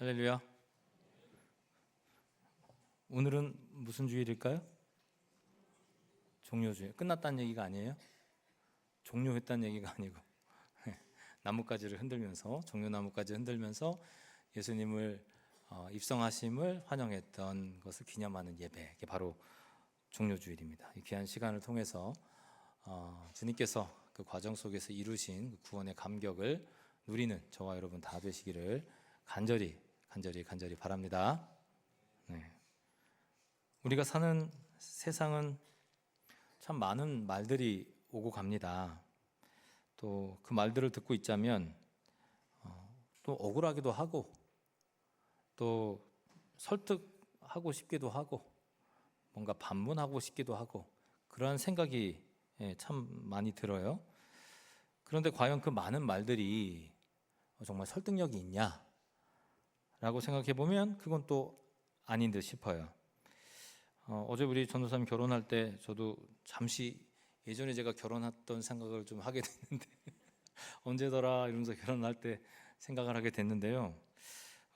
할렐루야. 오늘은 무슨 주일일까요? 종료주일. 끝났다는 얘기가 아니에요? 종료했다는 얘기가 아니고 나뭇가지를 흔들면서, 종려나뭇가지 흔들면서 예수님을 입성하심을 환영했던 것을 기념하는 예배, 이게 바로 종료주일입니다. 이 귀한 시간을 통해서 주님께서 그 과정 속에서 이루신 그 구원의 감격을 누리는 저와 여러분 다 되시기를 간절히 바랍니다. 네. 우리가 사는 세상은 참 많은 말들이 오고 갑니다. 또 그 말들을 듣고 있자면 또 억울하기도 하고, 또 설득하고 싶기도 하고, 뭔가 반문하고 싶기도 하고, 그러한 생각이 참 많이 들어요. 그런데 과연 그 많은 말들이 정말 설득력이 있냐? 라고 생각해 보면 그건 또 아닌 듯 싶어요. 어제 우리 전도사님 결혼할 때 저도 잠시 예전에 제가 결혼했던 생각을 좀 하게 됐는데 언제더라 이러면서 결혼할 때 생각을 하게 됐는데요.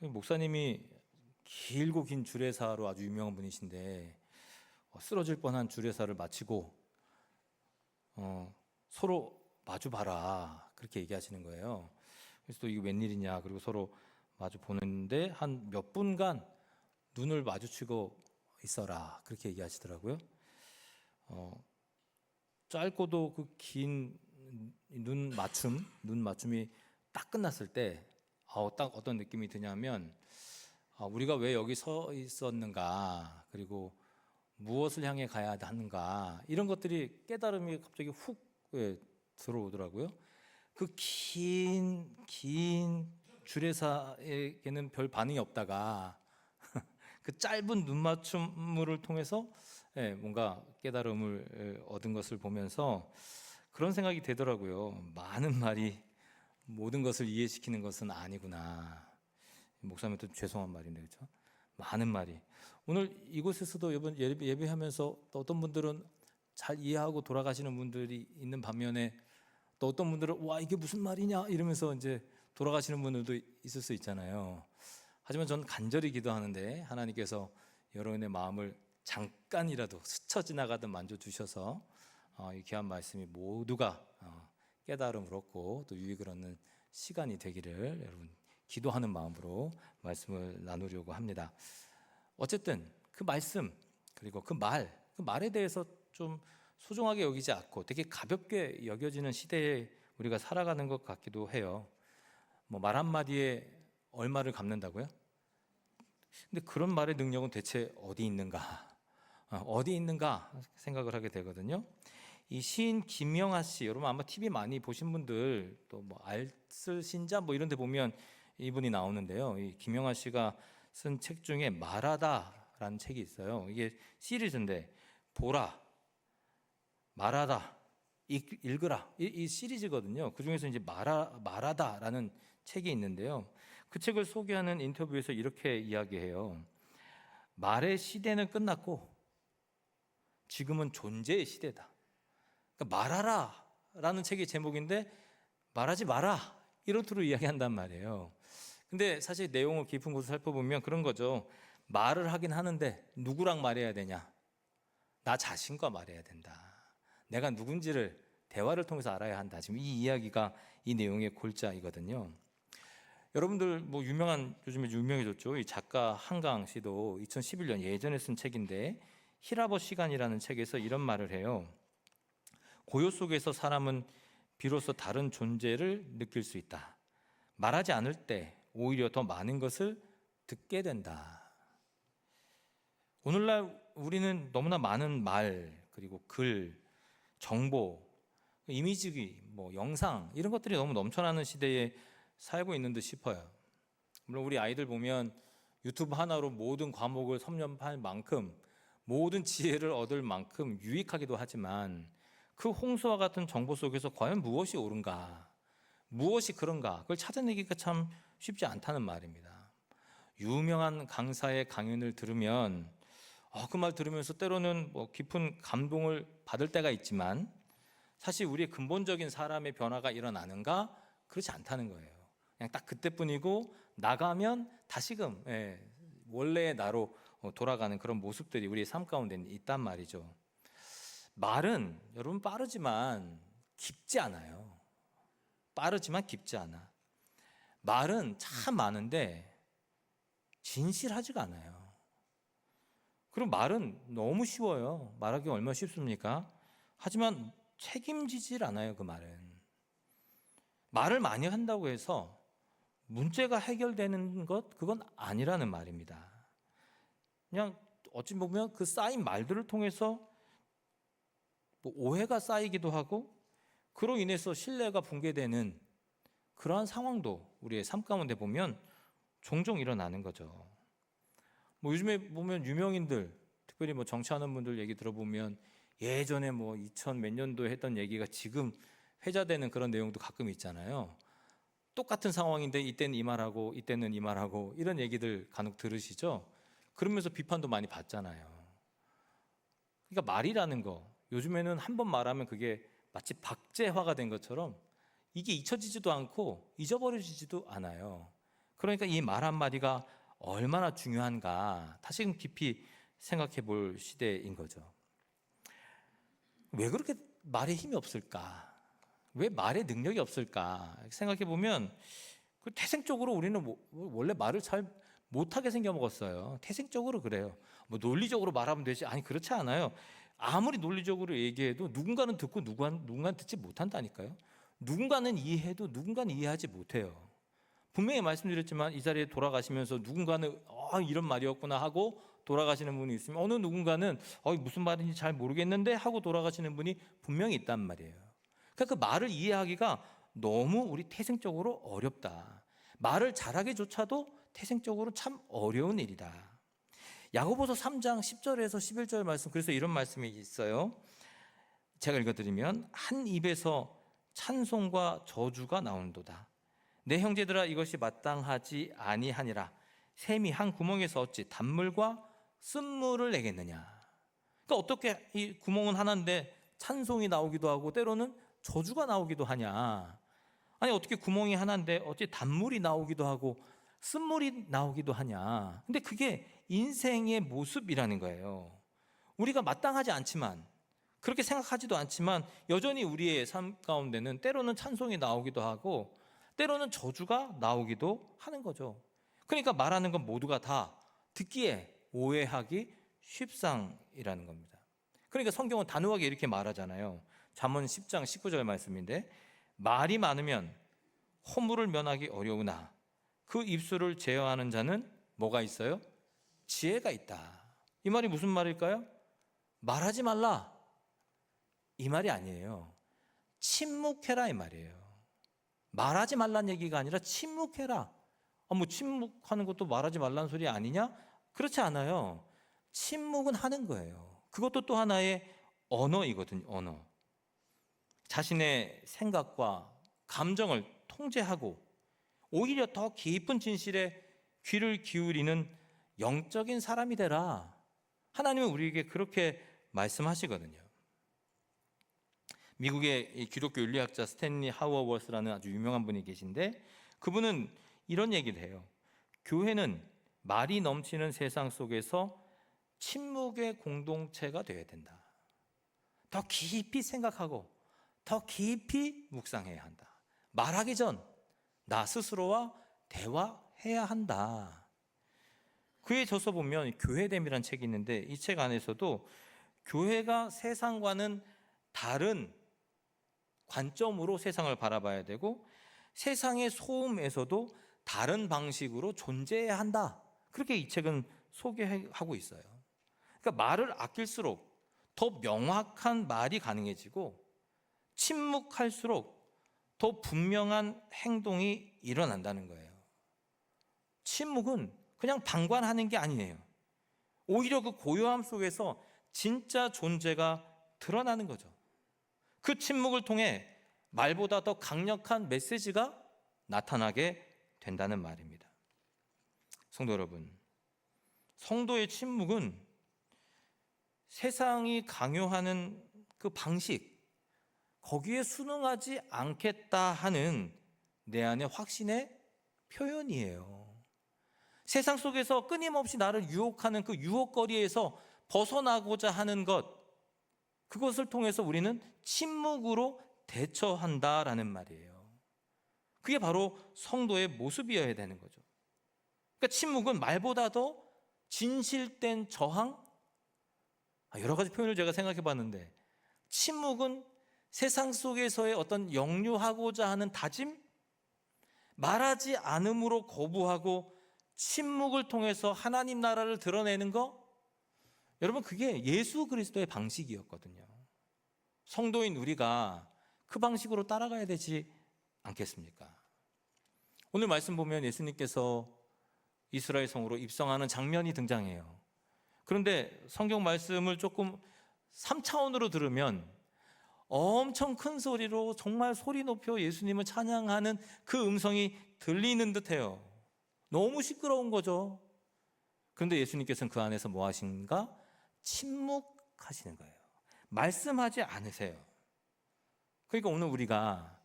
목사님이 길고 긴 주례사로 아주 유명한 분이신데 쓰러질 뻔한 주례사를 마치고 서로 마주봐라 그렇게 얘기하시는 거예요. 그래서 또 이게 웬일이냐, 그리고 서로 마주 보는데 한 몇 분간 눈을 마주치고 있어라 그렇게 얘기하시더라고요. 짧고도 그 긴 눈 맞춤이 딱 끝났을 때 딱 어떤 느낌이 드냐면 우리가 왜 여기 서 있었는가, 그리고 무엇을 향해 가야 하는가, 이런 것들이 깨달음이 갑자기 훅 들어오더라고요. 그 긴 주례사에게는 별 반응이 없다가 그 짧은 눈맞춤을 통해서 뭔가 깨달음을 얻은 것을 보면서 그런 생각이 되더라고요. 많은 말이 모든 것을 이해시키는 것은 아니구나. 목사님한테 죄송한 말인데, 그렇죠? 많은 말이. 오늘 이곳에서도 이번 예배하면서 또 어떤 분들은 잘 이해하고 돌아가시는 분들이 있는 반면에, 또 어떤 분들은 와 이게 무슨 말이냐 이러면서 이제 돌아가시는 분들도 있을 수 있잖아요. 하지만 저는 간절히 기도하는데 하나님께서 여러분의 마음을 잠깐이라도 스쳐 지나가듯 만져주셔서 이 귀한 말씀이 모두가 깨달음을 얻고 또 유익을 얻는 시간이 되기를 여러분 기도하는 마음으로 말씀을 나누려고 합니다. 어쨌든 그 말씀, 그리고 그 말에 대해서 좀 소중하게 여기지 않고 되게 가볍게 여겨지는 시대에 우리가 살아가는 것 같기도 해요. 뭐 말 한마디에 얼마를 갚는다고요? 근데 그런 말의 능력은 대체 어디 있는가 생각을 하게 되거든요. 이 시인 김영하 씨, 여러분 아마 TV 많이 보신 분들, 또 뭐 알쓸신자 뭐 이런 데 보면 이분이 나오는데요. 이 김영하 씨가 쓴 책 중에 말하다라는 책이 있어요. 이게 시리즈인데 보라, 말하다, 읽으라, 이 시리즈거든요. 그 중에서 이제 말하다라는 책이 있는데요. 그 책을 소개하는 인터뷰에서 이렇게 이야기해요. 말의 시대는 끝났고 지금은 존재의 시대다. 그러니까 말하라라는 책의 제목인데 말하지 마라 이런 투로 이야기한단 말이에요. 근데 사실 내용을 깊은 곳을 살펴보면 그런 거죠. 말을 하긴 하는데 누구랑 말해야 되냐? 나 자신과 말해야 된다. 내가 누군지를 대화를 통해서 알아야 한다. 지금 이 이야기가 이 내용의 골자이거든요. 여러분들 뭐 요즘에 유명해졌죠. 이 작가 한강 씨도 2011년 예전에 쓴 책인데 히라버 시간이라는 책에서 이런 말을 해요. 고요 속에서 사람은 비로소 다른 존재를 느낄 수 있다. 말하지 않을 때 오히려 더 많은 것을 듣게 된다. 오늘날 우리는 너무나 많은 말, 그리고 글, 정보, 이미지, 뭐 영상 이런 것들이 너무 넘쳐나는 시대에 살고 있는 듯 싶어요. 물론 우리 아이들 보면 유튜브 하나로 모든 과목을 섭렵할 만큼, 모든 지혜를 얻을 만큼 유익하기도 하지만 그 홍수와 같은 정보 속에서 과연 무엇이 옳은가, 무엇이 그런가, 그걸 찾아내기가 참 쉽지 않다는 말입니다. 유명한 강사의 강연을 들으면 그 말 들으면서 때로는 뭐 깊은 감동을 받을 때가 있지만 사실 우리의 근본적인 사람의 변화가 일어나는가? 그렇지 않다는 거예요. 그냥 딱 그때뿐이고 나가면 다시금 원래의 나로 돌아가는 그런 모습들이 우리의 삶 가운데 있단 말이죠. 말은 여러분 빠르지만 깊지 않아요. 빠르지만 깊지 않아. 말은 참 많은데 진실하지가 않아요. 그리고 말은 너무 쉬워요. 말하기 얼마나 쉽습니까? 하지만 책임지질 않아요. 그 말을 많이 한다고 해서 문제가 해결되는 것, 그건 아니라는 말입니다. 그냥 어찌 보면 그 쌓인 말들을 통해서 뭐 오해가 쌓이기도 하고 그로 인해서 신뢰가 붕괴되는 그러한 상황도 우리의 삶 가운데 보면 종종 일어나는 거죠. 뭐 요즘에 보면 유명인들, 특별히 뭐 정치하는 분들 얘기 들어보면 예전에 뭐 2000 몇 년도에 했던 얘기가 지금 회자되는 그런 내용도 가끔 있잖아요. 똑같은 상황인데 이때는 이 말하고 이때는 이 말하고 이런 얘기들 간혹 들으시죠? 그러면서 비판도 많이 받잖아요. 그러니까 말이라는 거, 요즘에는 한 번 말하면 그게 마치 박제화가 된 것처럼 이게 잊혀지지도 않고 잊어버려지지도 않아요. 그러니까 이 말 한마디가 얼마나 중요한가 다시금 깊이 생각해 볼 시대인 거죠. 왜 그렇게 말에 힘이 없을까? 왜 말에 능력이 없을까? 생각해 보면 태생적으로 우리는 원래 말을 잘 못하게 생겨 먹었어요. 태생적으로 그래요. 뭐 논리적으로 말하면 되지. 아니 그렇지 않아요. 아무리 논리적으로 얘기해도 누군가는 듣고 누군가는 듣지 못한다니까요. 누군가는 이해해도 누군가는 이해하지 못해요. 분명히 말씀드렸지만 이 자리에 돌아가시면서 누군가는 이런 말이었구나 하고 돌아가시는 분이 있으면 어느 누군가는 무슨 말인지 잘 모르겠는데 하고 돌아가시는 분이 분명히 있단 말이에요. 그러니까 그 말을 이해하기가 너무 우리 태생적으로 어렵다. 말을 잘하기조차도 태생적으로 참 어려운 일이다. 야고보서 3장 10절에서 11절 말씀, 그래서 이런 말씀이 있어요. 제가 읽어드리면 한 입에서 찬송과 저주가 나온도다. 내 형제들아 이것이 마땅하지 아니하니라. 샘이 한 구멍에서 어찌 단물과 쓴물을 내겠느냐. 그러니까 어떻게 이 구멍은 하나인데 찬송이 나오기도 하고 때로는 저주가 나오기도 하냐. 아니 어떻게 구멍이 하나인데 어찌 단물이 나오기도 하고 쓴물이 나오기도 하냐. 근데 그게 인생의 모습이라는 거예요. 우리가 마땅하지 않지만 그렇게 생각하지도 않지만 여전히 우리의 삶 가운데는 때로는 찬송이 나오기도 하고 때로는 저주가 나오기도 하는 거죠. 그러니까 말하는 건 모두가 다 듣기에 오해하기 쉽상이라는 겁니다. 그러니까 성경은 단호하게 이렇게 말하잖아요. 잠언 10장 19절 말씀인데 말이 많으면 허물을 면하기 어려우나 그 입술을 제어하는 자는 뭐가 있어요? 지혜가 있다. 이 말이 무슨 말일까요? 말하지 말라 이 말이 아니에요. 침묵해라 이 말이에요. 말하지 말란 얘기가 아니라 침묵해라. 뭐 침묵하는 것도 말하지 말란 소리 아니냐? 그렇지 않아요. 침묵은 하는 거예요. 그것도 또 하나의 언어이거든요. 언어. 자신의 생각과 감정을 통제하고 오히려 더 깊은 진실에 귀를 기울이는 영적인 사람이 되라. 하나님은 우리에게 그렇게 말씀하시거든요. 미국의 기독교 윤리학자 스탠리 하워워스라는 아주 유명한 분이 계신데 그분은 이런 얘기를 해요. 교회는 말이 넘치는 세상 속에서 침묵의 공동체가 되어야 된다. 더 깊이 생각하고 더 깊이 묵상해야 한다. 말하기 전 나 스스로와 대화해야 한다. 그에 져서 보면 교회됨이라는 책이 있는데 이 책 안에서도 교회가 세상과는 다른 관점으로 세상을 바라봐야 되고 세상의 소음에서도 다른 방식으로 존재해야 한다. 그렇게 이 책은 소개하고 있어요. 그러니까 말을 아낄수록 더 명확한 말이 가능해지고 침묵할수록 더 분명한 행동이 일어난다는 거예요. 침묵은 그냥 방관하는 게 아니에요. 오히려 그 고요함 속에서 진짜 존재가 드러나는 거죠. 그 침묵을 통해 말보다 더 강력한 메시지가 나타나게 된다는 말입니다. 성도 여러분, 성도의 침묵은 세상이 강요하는 그 방식, 거기에 순응하지 않겠다 하는 내 안의 확신의 표현이에요. 세상 속에서 끊임없이 나를 유혹하는 그 유혹거리에서 벗어나고자 하는 것, 그것을 통해서 우리는 침묵으로 대처한다라는 말이에요. 그게 바로 성도의 모습이어야 되는 거죠. 그러니까 침묵은 말보다도 진실된 저항? 여러 가지 표현을 제가 생각해 봤는데, 침묵은 세상 속에서의 어떤 역류하고자 하는 다짐? 말하지 않음으로 거부하고 침묵을 통해서 하나님 나라를 드러내는 거? 여러분, 그게 예수 그리스도의 방식이었거든요. 성도인 우리가 그 방식으로 따라가야 되지 않겠습니까? 오늘 말씀 보면 예수님께서 이스라엘 성으로 입성하는 장면이 등장해요. 그런데 성경 말씀을 조금 3차원으로 들으면 엄청 큰 소리로 정말 소리 높여 예수님을 찬양하는 그 음성이 들리는 듯해요. 너무 시끄러운 거죠. 그런데 예수님께서는 그 안에서 뭐 하신가? 침묵하시는 거예요. 말씀하지 않으세요. 그러니까 오늘 우리가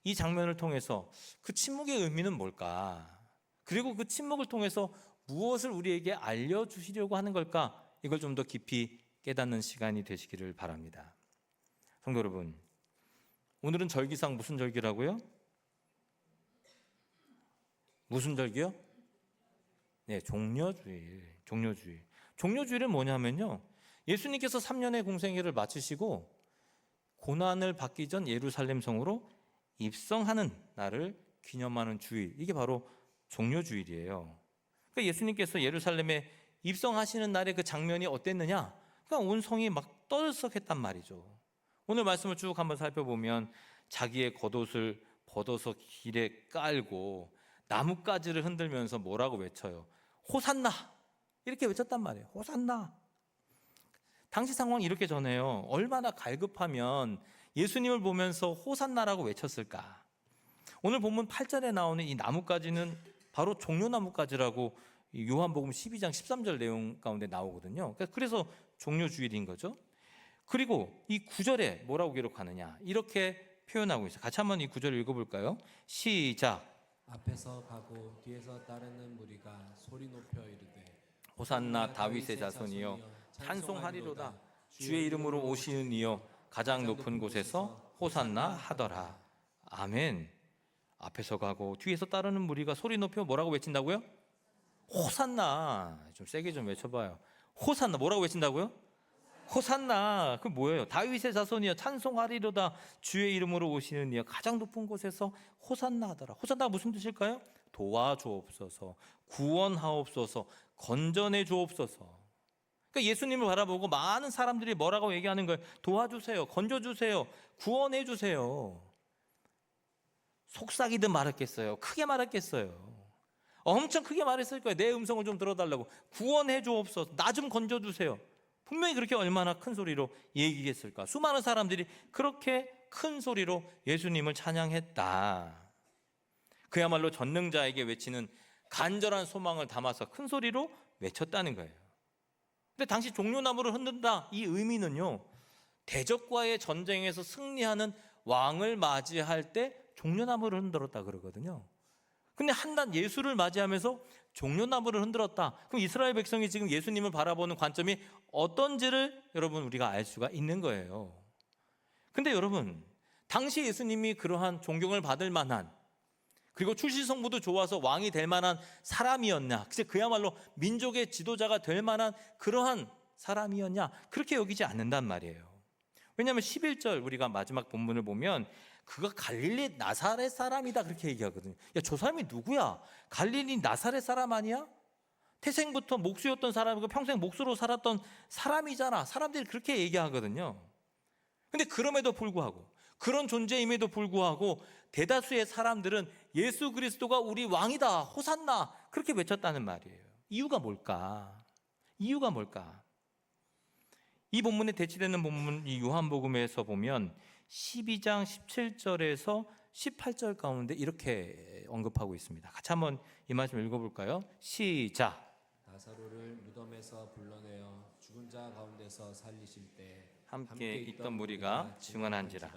이 장면을 통해서 그 침묵의 의미는 뭘까? 그리고 그 침묵을 통해서 무엇을 우리에게 알려주시려고 하는 걸까? 이걸 좀 더 깊이 깨닫는 시간이 되시기를 바랍니다. 성도 여러분, 오늘은 절기상 무슨 절기라고요? 무슨 절기요? 네, 종려주일. 종려주일은 뭐냐면요, 예수님께서 3년의 공생애를 마치시고 고난을 받기 전 예루살렘 성으로 입성하는 날을 기념하는 주일, 이게 바로 종려주일이에요. 그러니까 예수님께서 예루살렘에 입성하시는 날의 그 장면이 어땠느냐? 그러니까 온 성이 막 떠들썩했단 말이죠. 오늘 말씀을 쭉 한번 살펴보면 자기의 겉옷을 벗어서 길에 깔고 나뭇가지를 흔들면서 뭐라고 외쳐요? 호산나! 이렇게 외쳤단 말이에요. 호산나! 당시 상황이 이렇게 전해요. 얼마나 갈급하면 예수님을 보면서 호산나라고 외쳤을까? 오늘 본문 8절에 나오는 이 나뭇가지는 바로 종려나뭇가지라고 요한복음 12장 13절 내용 가운데 나오거든요. 그래서 종려주일인 거죠. 그리고 이 9절에 뭐라고 기록하느냐? 이렇게 표현하고 있어요. 같이 한번 이 9절 읽어볼까요? 시작. 앞에서 가고 뒤에서 따르는 무리가 소리 높여 이르되 호산나 다윗의 자손이여 찬송하리로다. 주의 이름으로 오시는 이여 가장 높은 곳에서 호산나 하더라. 아멘. 앞에서 가고 뒤에서 따르는 무리가 소리 높여 뭐라고 외친다고요? 호산나. 좀 세게 좀 외쳐봐요. 호산나. 뭐라고 외친다고요? 호산나. 그 뭐예요? 다윗의 자손이여 찬송하리로다. 주의 이름으로 오시는 이여 가장 높은 곳에서 호산나 하더라. 호산나 무슨 뜻일까요? 도와주옵소서, 구원하옵소서, 건전해 주옵소서. 그러니까 예수님을 바라보고 많은 사람들이 뭐라고 얘기하는 거예요? 도와주세요, 건져주세요, 구원해 주세요. 속삭이듯 말했겠어요? 크게 말했겠어요? 엄청 크게 말했을 거예요. 내 음성을 좀 들어달라고. 구원해 주옵소서, 나 좀 건져주세요. 분명히 그렇게 얼마나 큰 소리로 얘기했을까? 수많은 사람들이 그렇게 큰 소리로 예수님을 찬양했다. 그야말로 전능자에게 외치는 간절한 소망을 담아서 큰 소리로 외쳤다는 거예요. 근데 당시 종려나무를 흔든다, 이 의미는요, 대적과의 전쟁에서 승리하는 왕을 맞이할 때 종려나무를 흔들었다 그러거든요. 근데 한낱 예수를 맞이하면서 종려나무를 흔들었다. 그럼 이스라엘 백성이 지금 예수님을 바라보는 관점이 어떤지를 여러분 우리가 알 수가 있는 거예요. 근데 여러분, 당시 예수님이 그러한 존경을 받을 만한, 그리고 출신성부도 좋아서 왕이 될 만한 사람이었냐? 글쎄 그야말로 민족의 지도자가 될 만한 그러한 사람이었냐? 그렇게 여기지 않는단 말이에요. 왜냐하면 11절 우리가 마지막 본문을 보면 그가 갈릴리 나사렛 사람이다 그렇게 얘기하거든요. 야, 저 사람이 누구야? 갈릴리 나사렛 사람 아니야? 태생부터 목수였던 사람이고 평생 목수로 살았던 사람이잖아. 사람들이 그렇게 얘기하거든요. 근데 그럼에도 불구하고, 그런 존재임에도 불구하고 대다수의 사람들은 예수 그리스도가 우리 왕이다, 호산나 그렇게 외쳤다는 말이에요. 이유가 뭘까? 이유가 뭘까? 이 본문에 대치되는 본문, 이 요한복음에서 보면 12장 17절에서 18절 가운데 이렇게 언급하고 있습니다. 같이 한번 이 말씀 읽어볼까요? 시작. 나사로를 무덤에서 불러내어 죽은 자 가운데서 살리실 때 함께 있던 무리가 증언한지라.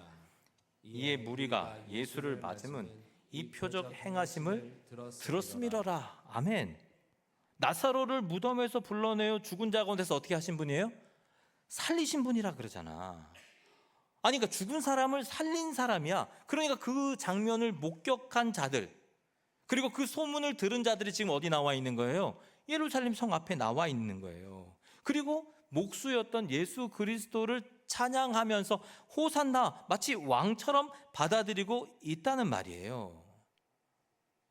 이에 무리가 예수를 맞음은 이 표적 행하심을 들었음이러라. 아멘. 나사로를 무덤에서 불러내어 죽은 자 가운데서 어떻게 하신 분이에요? 살리신 분이라 그러잖아. 아니 그러니까 죽은 사람을 살린 사람이야. 그러니까 그 장면을 목격한 자들, 그리고 그 소문을 들은 자들이 지금 어디 나와 있는 거예요? 예루살렘 성 앞에 나와 있는 거예요. 그리고 목수였던 예수 그리스도를 찬양하면서 호산나, 마치 왕처럼 받아들이고 있다는 말이에요.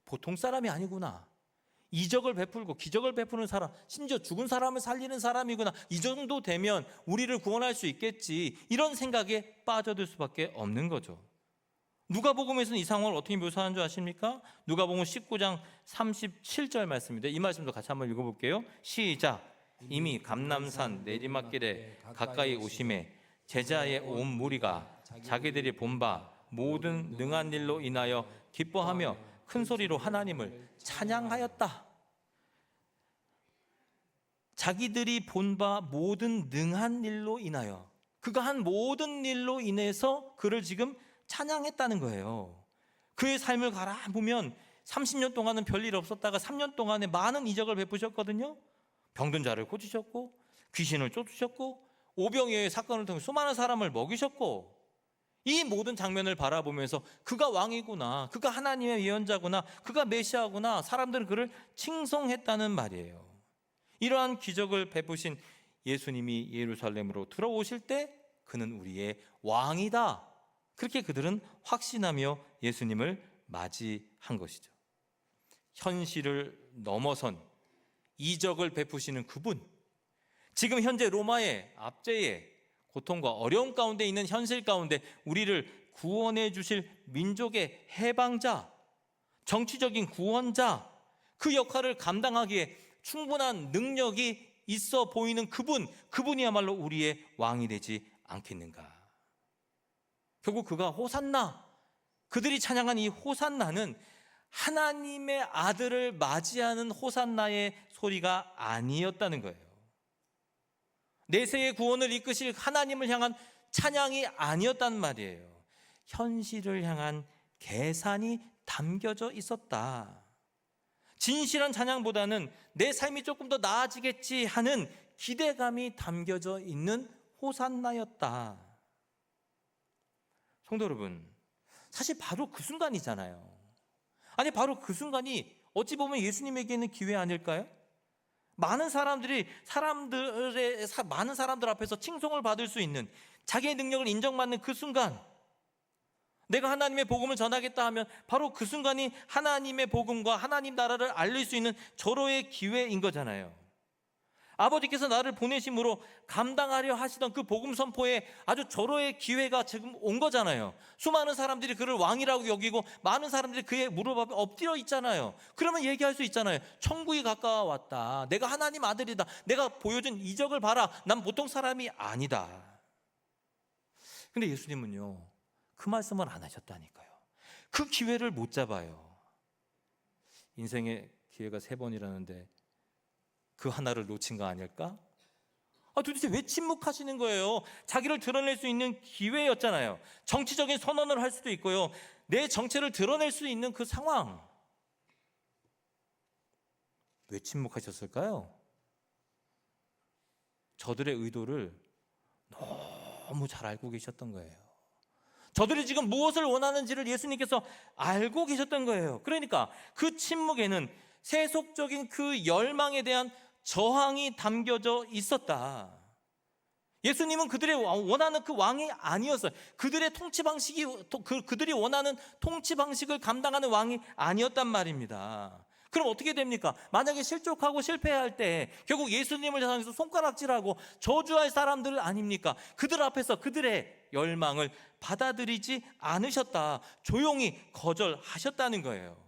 보통 사람이 아니구나. 이적을 베풀고 기적을 베푸는 사람, 심지어 죽은 사람을 살리는 사람이구나. 이 정도 되면 우리를 구원할 수 있겠지. 이런 생각에 빠져들 수밖에 없는 거죠. 누가복음에서는 이 상황을 어떻게 묘사하는 줄 아십니까? 누가복음 19장 37절 말씀인데 이 말씀도 같이 한번 읽어볼게요. 시작. 이미 감람산 내리막길에 가까이 오심에 제자의 온 무리가 자기들이 본 바 모든 능한 일로 인하여 기뻐하며 큰 소리로 하나님을 찬양하였다. 자기들이 본 바 모든 능한 일로 인하여, 그가 한 모든 일로 인해서 그를 지금 찬양했다는 거예요. 그의 삶을 가라보면 30년 동안은 별일 없었다가 3년 동안에 많은 이적을 베푸셨거든요. 병든 자를 고치셨고 귀신을 쫓으셨고 오병이어의 사건을 통해 수많은 사람을 먹이셨고, 이 모든 장면을 바라보면서 그가 왕이구나, 그가 하나님의 예언자구나, 그가 메시아구나, 사람들은 그를 칭송했다는 말이에요. 이러한 기적을 베푸신 예수님이 예루살렘으로 들어오실 때 그는 우리의 왕이다, 그렇게 그들은 확신하며 예수님을 맞이한 것이죠. 현실을 넘어선 이적을 베푸시는 그분, 지금 현재 로마의 압제에 고통과 어려움 가운데 있는 현실 가운데 우리를 구원해 주실 민족의 해방자, 정치적인 구원자, 그 역할을 감당하기에 충분한 능력이 있어 보이는 그분이야말로 우리의 왕이 되지 않겠는가. 결국 그가 호산나, 그들이 찬양한 이 호산나는 하나님의 아들을 맞이하는 호산나의 소리가 아니었다는 거예요. 내세의 구원을 이끄실 하나님을 향한 찬양이 아니었단 말이에요. 현실을 향한 계산이 담겨져 있었다. 진실한 찬양보다는 내 삶이 조금 더 나아지겠지 하는 기대감이 담겨져 있는 호산나였다. 성도 여러분, 사실 바로 그 순간이잖아요. 아니 바로 그 순간이 어찌 보면 예수님에게는 기회 아닐까요? 많은 사람들 앞에서 칭송을 받을 수 있는, 자기의 능력을 인정받는 그 순간, 내가 하나님의 복음을 전하겠다 하면 바로 그 순간이 하나님의 복음과 하나님 나라를 알릴 수 있는 절호의 기회인 거잖아요. 아버지께서 나를 보내심으로 감당하려 하시던 그 복음 선포에 아주 절호의 기회가 지금 온 거잖아요. 수많은 사람들이 그를 왕이라고 여기고 많은 사람들이 그의 무릎 앞에 엎드려 있잖아요. 그러면 얘기할 수 있잖아요. 천국이 가까워왔다. 내가 하나님 아들이다. 내가 보여준 이적을 봐라. 난 보통 사람이 아니다. 근데 예수님은요, 그 말씀을 안 하셨다니까요. 그 기회를 못 잡아요. 인생의 기회가 3번이라는데 그 하나를 놓친 거 아닐까? 도대체 왜 침묵하시는 거예요? 자기를 드러낼 수 있는 기회였잖아요. 정치적인 선언을 할 수도 있고요, 내 정체를 드러낼 수 있는 그 상황. 왜 침묵하셨을까요? 저들의 의도를 너무 잘 알고 계셨던 거예요. 저들이 지금 무엇을 원하는지를 예수님께서 알고 계셨던 거예요. 그러니까 그 침묵에는 세속적인 그 열망에 대한 저항이 담겨져 있었다. 예수님은 그들의 원하는 그 왕이 아니었어요. 그들의 통치 방식이, 그들이 원하는 통치 방식을 감당하는 왕이 아니었단 말입니다. 그럼 어떻게 됩니까? 만약에 실족하고 실패할 때 결국 예수님을 향해서 손가락질하고 저주할 사람들 아닙니까? 그들 앞에서 그들의 열망을 받아들이지 않으셨다. 조용히 거절하셨다는 거예요.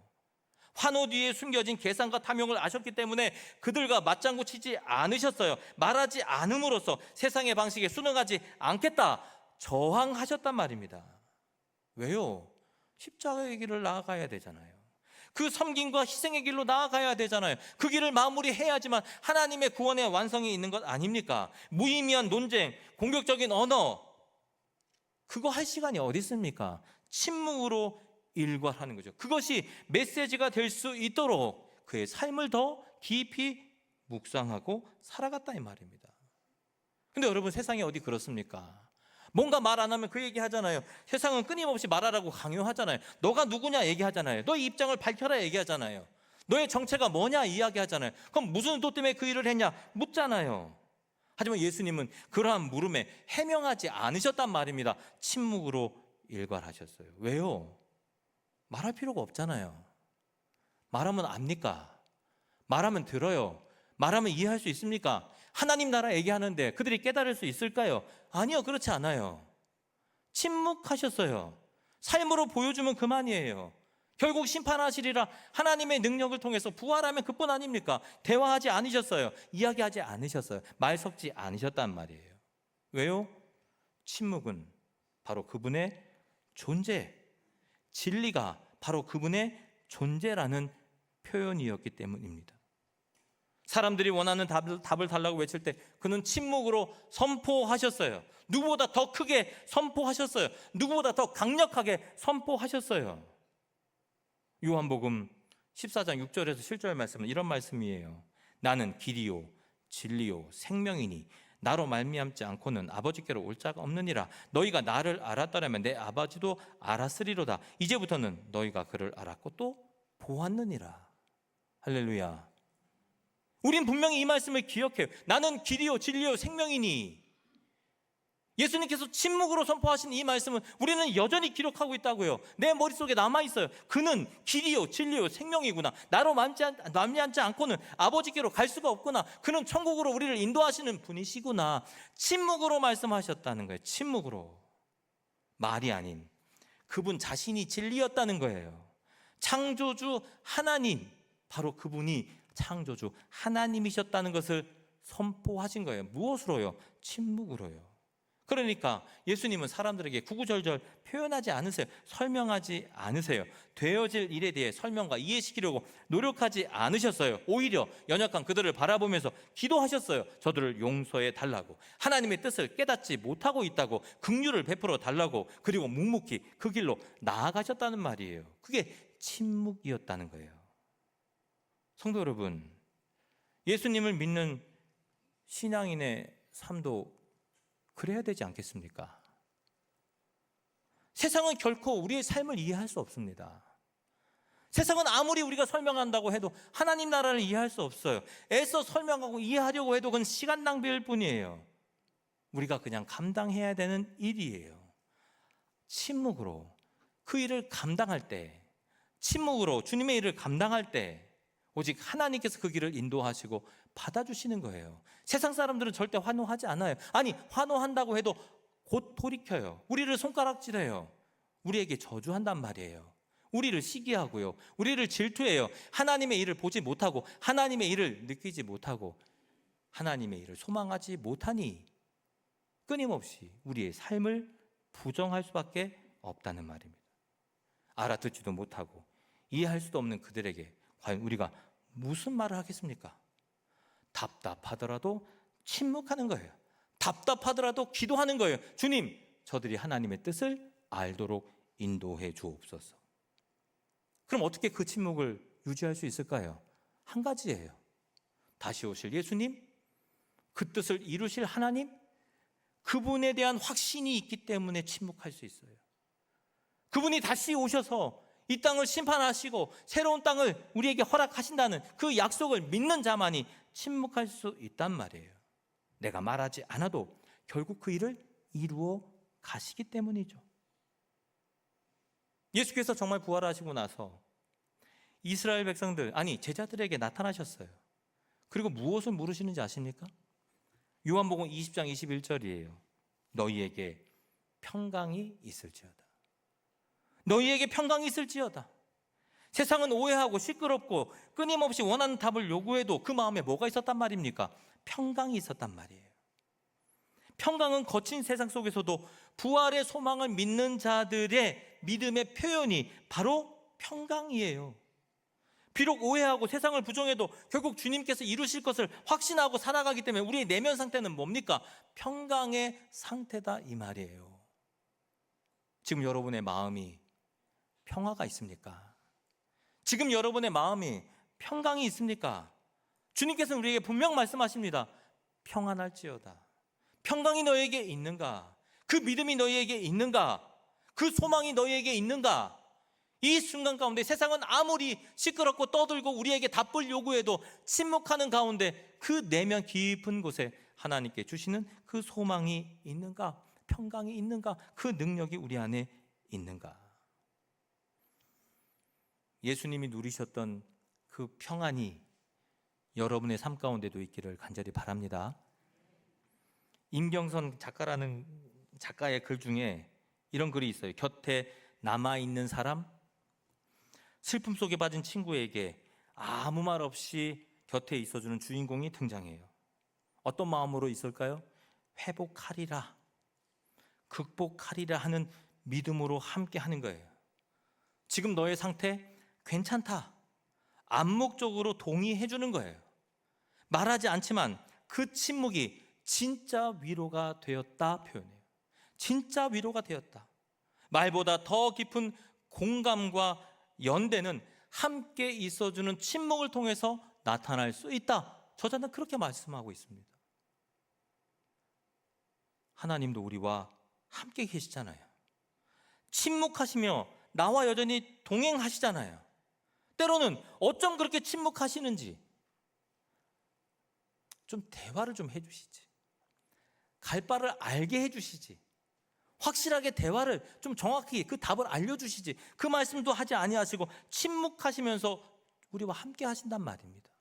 환호 뒤에 숨겨진 계산과 탐욕을 아셨기 때문에 그들과 맞장구 치지 않으셨어요. 말하지 않음으로써 세상의 방식에 순응하지 않겠다, 저항하셨단 말입니다. 왜요? 십자가의 길을 나아가야 되잖아요. 그 섬김과 희생의 길로 나아가야 되잖아요. 그 길을 마무리해야지만 하나님의 구원의 완성이 있는 것 아닙니까? 무의미한 논쟁, 공격적인 언어, 그거 할 시간이 어디 있습니까? 침묵으로 일괄하는 거죠. 그것이 메시지가 될 수 있도록 그의 삶을 더 깊이 묵상하고 살아갔다 이 말입니다. 근데 여러분, 세상이 어디 그렇습니까? 뭔가 말 안 하면 그 얘기 하잖아요. 세상은 끊임없이 말하라고 강요하잖아요. 너가 누구냐 얘기하잖아요. 너의 입장을 밝혀라 얘기하잖아요. 너의 정체가 뭐냐 이야기하잖아요. 그럼 무슨 의도 때문에 그 일을 했냐 묻잖아요. 하지만 예수님은 그러한 물음에 해명하지 않으셨단 말입니다. 침묵으로 일괄하셨어요. 왜요? 말할 필요가 없잖아요. 말하면 압니까? 말하면 들어요. 말하면 이해할 수 있습니까? 하나님 나라 얘기하는데 그들이 깨달을 수 있을까요? 아니요, 그렇지 않아요. 침묵하셨어요. 삶으로 보여주면 그만이에요. 결국 심판하시리라 하나님의 능력을 통해서 부활하면 그뿐 아닙니까? 대화하지 않으셨어요. 이야기하지 않으셨어요. 말 섞지 않으셨단 말이에요. 왜요? 침묵은 바로 그분의 존재, 진리가 바로 그분의 존재라는 표현이었기 때문입니다. 사람들이 원하는 답을 달라고 외칠 때 그는 침묵으로 선포하셨어요. 누구보다 더 크게 선포하셨어요. 누구보다 더 강력하게 선포하셨어요. 요한복음 14장 6절에서 7절 말씀은 이런 말씀이에요. 나는 길이요 진리요 생명이니 나로 말미암지 않고는 아버지께로 올 자가 없느니라. 너희가 나를 알았더라면 내 아버지도 알았으리로다. 이제부터는 너희가 그를 알았고 또 보았느니라. 할렐루야. 우린 분명히 이 말씀을 기억해요. 나는 길이요 진리요 생명이니. 예수님께서 침묵으로 선포하신 이 말씀은 우리는 여전히 기록하고 있다고요. 내 머릿속에 남아있어요. 그는 길이요 진리요 생명이구나. 나로 말미암지 않고는 아버지께로 갈 수가 없구나. 그는 천국으로 우리를 인도하시는 분이시구나. 침묵으로 말씀하셨다는 거예요. 침묵으로. 말이 아닌 그분 자신이 진리였다는 거예요. 창조주 하나님, 바로 그분이 창조주 하나님이셨다는 것을 선포하신 거예요. 무엇으로요? 침묵으로요. 그러니까 예수님은 사람들에게 구구절절 표현하지 않으세요. 설명하지 않으세요. 되어질 일에 대해 설명과 이해시키려고 노력하지 않으셨어요. 오히려 연약한 그들을 바라보면서 기도하셨어요. 저들을 용서해 달라고, 하나님의 뜻을 깨닫지 못하고 있다고 긍휼을 베풀어 달라고, 그리고 묵묵히 그 길로 나아가셨다는 말이에요. 그게 침묵이었다는 거예요. 성도 여러분, 예수님을 믿는 신앙인의 삶도 그래야 되지 않겠습니까? 세상은 결코 우리의 삶을 이해할 수 없습니다. 세상은 아무리 우리가 설명한다고 해도 하나님 나라를 이해할 수 없어요. 애써 설명하고 이해하려고 해도 그건 시간 낭비일 뿐이에요. 우리가 그냥 감당해야 되는 일이에요. 침묵으로 그 일을 감당할 때, 침묵으로 주님의 일을 감당할 때 오직 하나님께서 그 길을 인도하시고 받아주시는 거예요. 세상 사람들은 절대 환호하지 않아요. 아니, 환호한다고 해도 곧 돌이켜요. 우리를 손가락질해요. 우리에게 저주한단 말이에요. 우리를 시기하고요. 우리를 질투해요. 하나님의 일을 보지 못하고, 하나님의 일을 느끼지 못하고, 하나님의 일을 소망하지 못하니 끊임없이 우리의 삶을 부정할 수밖에 없다는 말입니다. 알아듣지도 못하고 이해할 수도 없는 그들에게 과연 우리가 무슨 말을 하겠습니까? 답답하더라도 침묵하는 거예요. 답답하더라도 기도하는 거예요. 주님, 저들이 하나님의 뜻을 알도록 인도해 주옵소서. 그럼 어떻게 그 침묵을 유지할 수 있을까요? 한 가지예요. 다시 오실 예수님, 그 뜻을 이루실 하나님, 그분에 대한 확신이 있기 때문에 침묵할 수 있어요. 그분이 다시 오셔서 이 땅을 심판하시고 새로운 땅을 우리에게 허락하신다는 그 약속을 믿는 자만이 침묵할 수 있단 말이에요. 내가 말하지 않아도 결국 그 일을 이루어 가시기 때문이죠. 예수께서 정말 부활하시고 나서 이스라엘 백성들, 아니 제자들에게 나타나셨어요. 그리고 무엇을 물으시는지 아십니까? 요한복음 20장 21절이에요. 너희에게 평강이 있을지어다. 너희에게 평강이 있을지어다. 세상은 오해하고 시끄럽고 끊임없이 원하는 답을 요구해도 그 마음에 뭐가 있었단 말입니까? 평강이 있었단 말이에요. 평강은 거친 세상 속에서도 부활의 소망을 믿는 자들의 믿음의 표현이 바로 평강이에요. 비록 오해하고 세상을 부정해도 결국 주님께서 이루실 것을 확신하고 살아가기 때문에 우리의 내면 상태는 뭡니까? 평강의 상태다 이 말이에요. 지금 여러분의 마음이 평화가 있습니까? 지금 여러분의 마음이 평강이 있습니까? 주님께서는 우리에게 분명 말씀하십니다. 평안할지어다. 평강이 너에게 있는가? 그 믿음이 너희에게 있는가? 그 소망이 너희에게 있는가? 이 순간 가운데 세상은 아무리 시끄럽고 떠들고 우리에게 답을 요구해도 침묵하는 가운데 그 내면 깊은 곳에 하나님께 주시는 그 소망이 있는가? 평강이 있는가? 그 능력이 우리 안에 있는가? 예수님이 누리셨던 그 평안이 여러분의 삶 가운데도 있기를 간절히 바랍니다. 임경선 작가라는 작가의 글 중에 이런 글이 있어요. 곁에 남아있는 사람, 슬픔 속에 빠진 친구에게 아무 말 없이 곁에 있어주는 주인공이 등장해요. 어떤 마음으로 있을까요? 회복하리라, 극복하리라 하는 믿음으로 함께 하는 거예요. 지금 너의 상태 괜찮다, 암묵적으로 동의해 주는 거예요. 말하지 않지만 그 침묵이 진짜 위로가 되었다 표현해요. 진짜 위로가 되었다. 말보다 더 깊은 공감과 연대는 함께 있어주는 침묵을 통해서 나타날 수 있다. 저자는 그렇게 말씀하고 있습니다. 하나님도 우리와 함께 계시잖아요. 침묵하시며 나와 여전히 동행하시잖아요. 때로는 어쩜 그렇게 침묵하시는지 좀 대화를 좀 해주시지. 갈 바를 알게 해주시지. 확실하게 대화를 좀 정확히 그 답을 알려주시지. 그 말씀도 하지 아니하시고 침묵하시면서 우리와 함께 하신단 말입니다.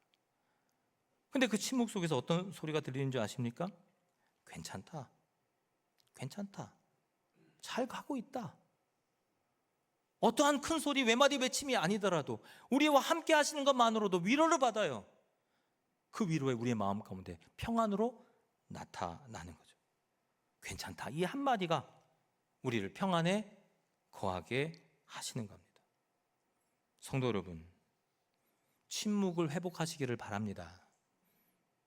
근데 그 침묵 속에서 어떤 소리가 들리는 줄 아십니까? 괜찮다, 괜찮다, 잘 가고 있다. 어떠한 큰 소리, 외마디 외침이 아니더라도 우리와 함께 하시는 것만으로도 위로를 받아요. 그 위로에 우리의 마음 가운데 평안으로 나타나는 거죠. 괜찮다, 이 한마디가 우리를 평안에 거하게 하시는 겁니다. 성도 여러분, 침묵을 회복하시기를 바랍니다.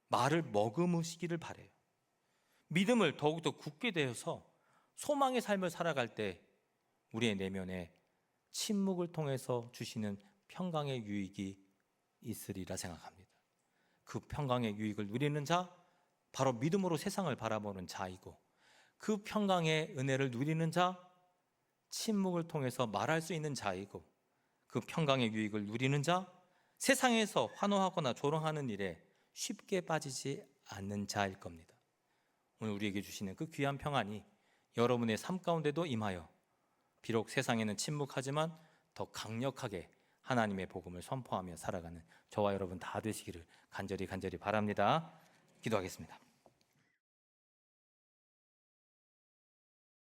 말을 머금으시기를 바라요. 믿음을 더욱더 굳게 되어서 소망의 삶을 살아갈 때 우리의 내면에 침묵을 통해서 주시는 평강의 유익이 있으리라 생각합니다. 그 평강의 유익을 누리는 자, 바로 믿음으로 세상을 바라보는 자이고, 그 평강의 은혜를 누리는 자, 침묵을 통해서 말할 수 있는 자이고, 그 평강의 유익을 누리는 자, 세상에서 환호하거나 조롱하는 일에 쉽게 빠지지 않는 자일 겁니다. 오늘 우리에게 주시는 그 귀한 평안이 여러분의 삶 가운데도 임하여 비록 세상에는 침묵하지만 더 강력하게 하나님의 복음을 선포하며 살아가는 저와 여러분 다 되시기를 간절히 바랍니다. 기도하겠습니다.